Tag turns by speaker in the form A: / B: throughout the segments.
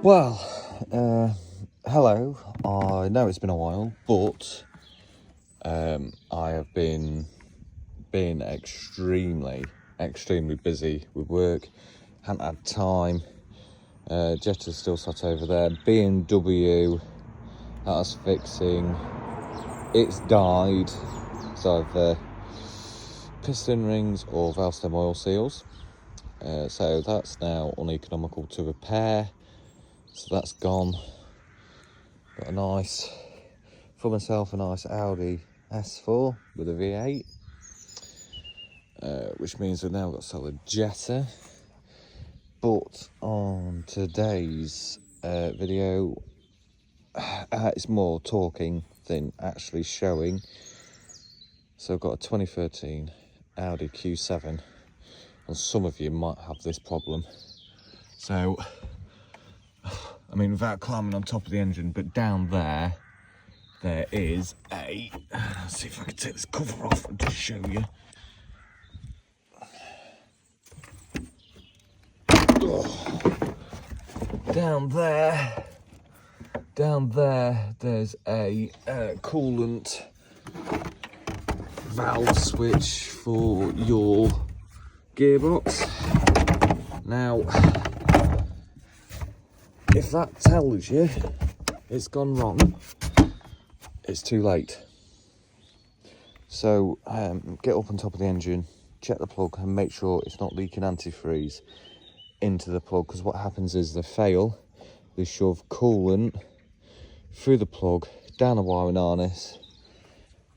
A: Well, hello. I know it's been a while, but I have been extremely busy with work. Haven't had time. Jetta's still sat over there. BMW, that's fixing. It's died. So I've piston rings or valve stem oil seals. So that's now uneconomical to repair. So that's gone. Got a nice, for myself, a nice Audi S4 with a V8. Which means we've now got solid Jetta. But on today's video, it's more talking than actually showing. So I've got a 2013 Audi Q7, and some of you might have this problem. So, I mean, without climbing on top of the engine, but down there is a, let's see if I can take this cover off and just show you. Down there, there's a coolant valve switch for your gearbox. Now, if that tells you it's gone wrong, it's too late. So get up on top of the engine, check the plug and make sure it's not leaking antifreeze into the plug, because what happens is they fail, they shove coolant through the plug, down the wiring harness,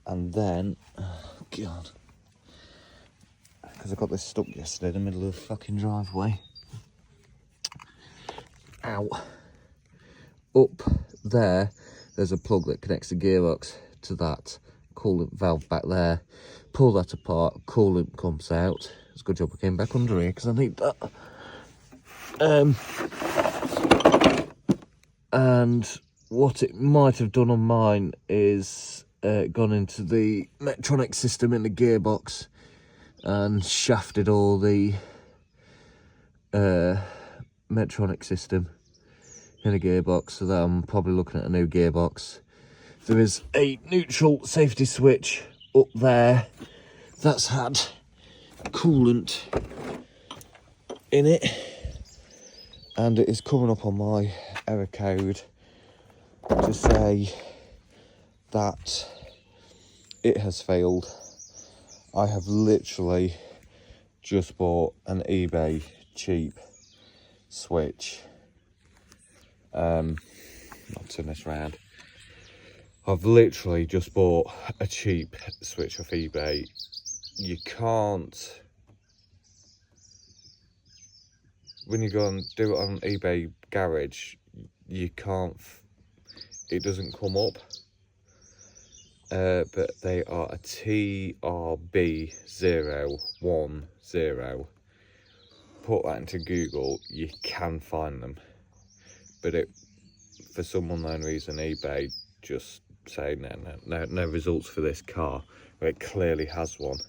A: and then, oh God, because I got this stuck yesterday in the middle of the fucking driveway. Ow. Up there's a plug that connects the gearbox to that coolant valve back there. Pull that apart, coolant comes out. It's a good job I came back under here because I need that. And what it might have done on mine is gone into the electronic system in the gearbox and shafted all the electronic system in a gearbox, so that I'm probably looking at a new gearbox. There is a neutral safety switch up there that's had coolant in it, and it is coming up on my error code to say that it has failed. I have literally just bought an eBay cheap switch. I'll turn this round. I've literally just bought a cheap switch off eBay. You can't, when you go and do it on eBay garage, you can't, it doesn't come up. But they are a TRB010. Put that into Google, you can find them. But it, for some unknown reason, eBay just say no results for this car, but it clearly has one.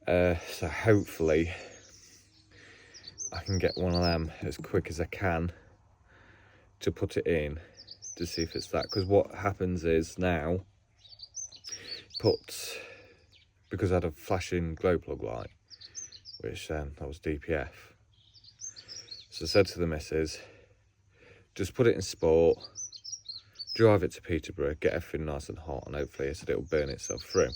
A: So hopefully I can get one of them as quick as I can to put it in to see if it's that. Because what happens is now, because I had a flashing glow plug light, which that was DPF. So I said to the missus, just put it in sport, drive it to Peterborough, get everything nice and hot, and hopefully it'll burn itself through.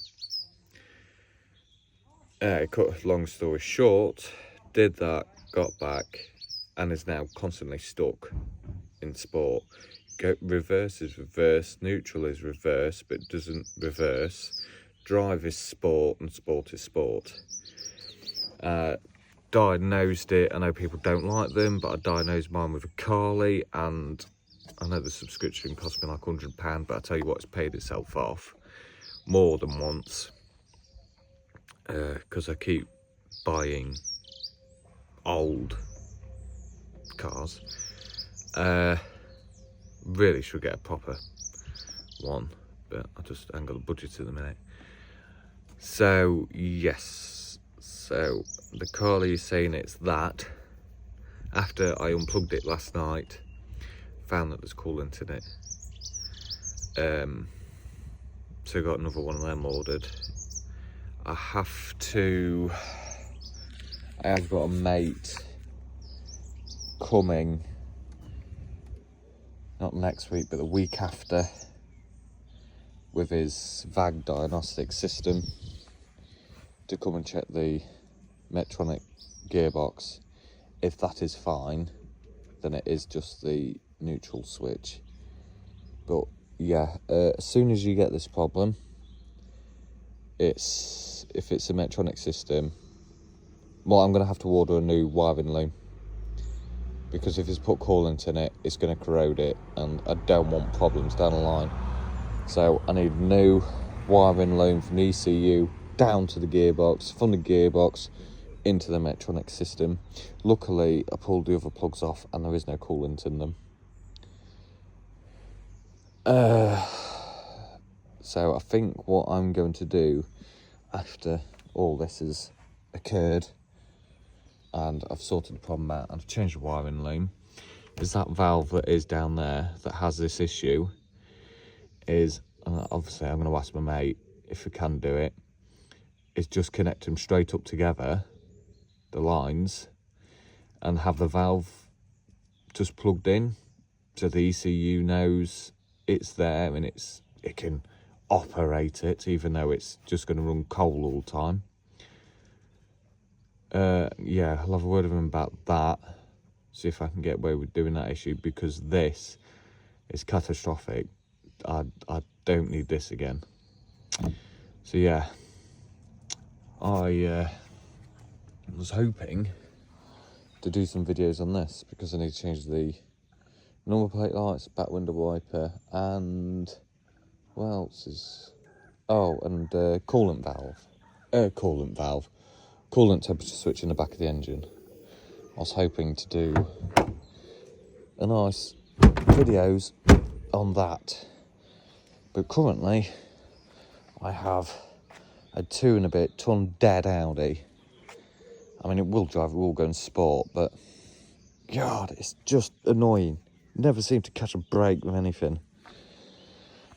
A: Cut a long story short, did that, got back, and is now constantly stuck in sport. Reverse is reverse, neutral is reverse, but doesn't reverse. Drive is sport, and sport is sport. Diagnosed it. I know people don't like them, but I diagnosed mine with a Carly, and I know the subscription cost me like £100, but I tell you what, it's paid itself off more than once, because I keep buying old cars. Really should get a proper one, but I just ain't got the budget at the minute. So yes, so the Carly is saying it's that. After I unplugged it last night, found that there's coolant in it. So I got another one of them ordered. I have got a mate coming, not next week, but the week after, with his VAG diagnostic system to come and check the Medtronic gearbox. If that is fine, then it is just the neutral switch. But yeah, as soon as you get this problem, if it's a Medtronic system, well, I'm going to have to order a new wiring loom, because if it's put coolant in it, it's going to corrode it, and I don't want problems down the line. So I need a new wiring loom from the ECU down to the gearbox, from the gearbox into the Medtronic system. Luckily, I pulled the other plugs off and there is no coolant in them. So I think what I'm going to do after all this has occurred and I've sorted the problem out and I've changed the wiring loom, is that valve that is down there that has this issue is, obviously I'm going to ask my mate if we can do it, is just connect them straight up together, the lines, and have the valve just plugged in so the ECU knows it's there and it can operate it, even though it's just going to run coal all the time. Yeah, I'll have a word with him about that, see if I can get away with doing that issue, because this is catastrophic. I don't need this again. So yeah, I was hoping to do some videos on this, because I need to change the number plate lights, back window wiper, and what else is, oh, and coolant temperature switch in the back of the engine. I was hoping to do a nice videos on that, but currently I have a 2 and a bit ton dead Audi. I mean, it will drive, it will go in sport, but God, it's just annoying. Never seem to catch a break with anything.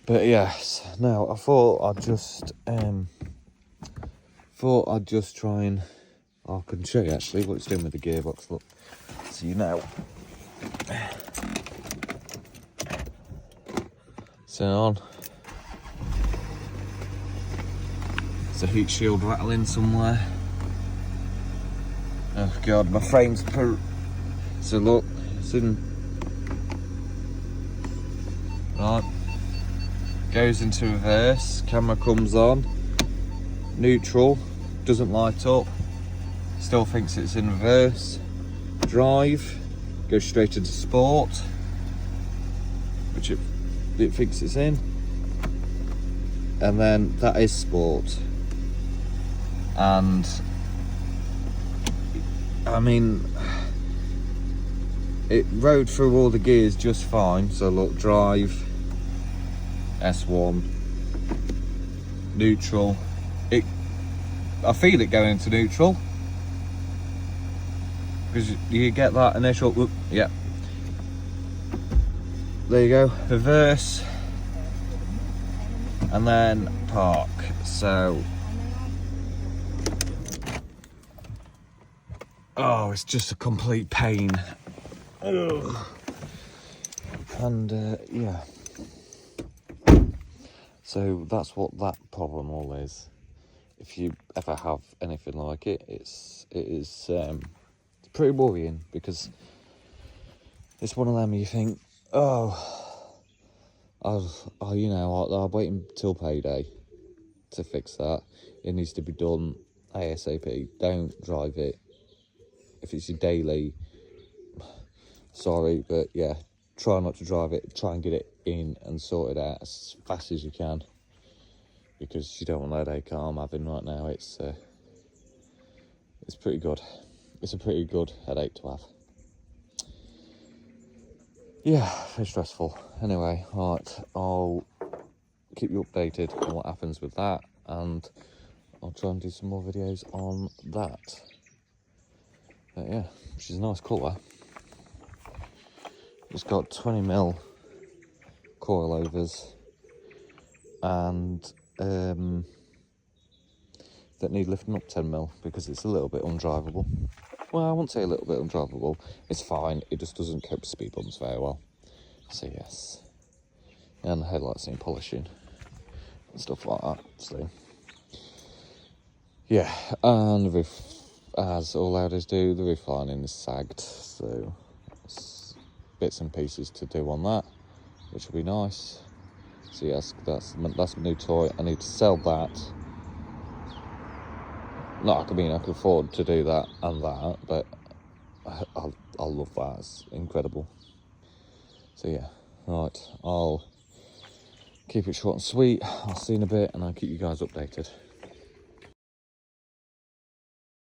A: But yes, now I thought I'd just try and, I can show you actually what it's doing with the gearbox. Look, so you know. So on. There's a heat shield rattling somewhere. Oh God, my frame's so look, it's in. Right. Goes into reverse, camera comes on, neutral, doesn't light up, still thinks it's in reverse, drive, goes straight into sport, which it thinks it's in, and then that is sport. And I mean, it rode through all the gears just fine. So look, drive, S1, neutral. I feel it going into neutral, because you get that initial whoop, yeah. There you go, reverse, and then park. So, oh, it's just a complete pain. Ugh. And yeah, so that's what that problem all is. If you ever have anything like it, it is pretty worrying, because it's one of them you think, I'll wait until payday to fix that. It needs to be done ASAP. Don't drive it if it's your daily. Sorry, but yeah, try not to drive it. Try and get it in and sort it out as fast as you can, because you don't want that headache I'm having right now. It's pretty good. It's a pretty good headache to have. Yeah, very stressful. Anyway, right, I'll keep you updated on what happens with that, and I'll try and do some more videos on that. But yeah, which is a nice colour. It's got 20mm coilovers and that need lifting up 10mm because it's a little bit undrivable. Well, I wouldn't say a little bit undrivable. It's fine. It just doesn't cope with speed bumps very well. So yes. And the headlights need polishing and stuff like that. So yeah, and the roof, as all Audis do, the roof lining is sagged. So bits and pieces to do on that, which will be nice. So yes, that's my new toy. I need to sell that. No, I mean I can afford to do that and that, but I love that. It's incredible. So yeah, right. I'll keep it short and sweet. I'll see you in a bit, and I'll keep you guys updated.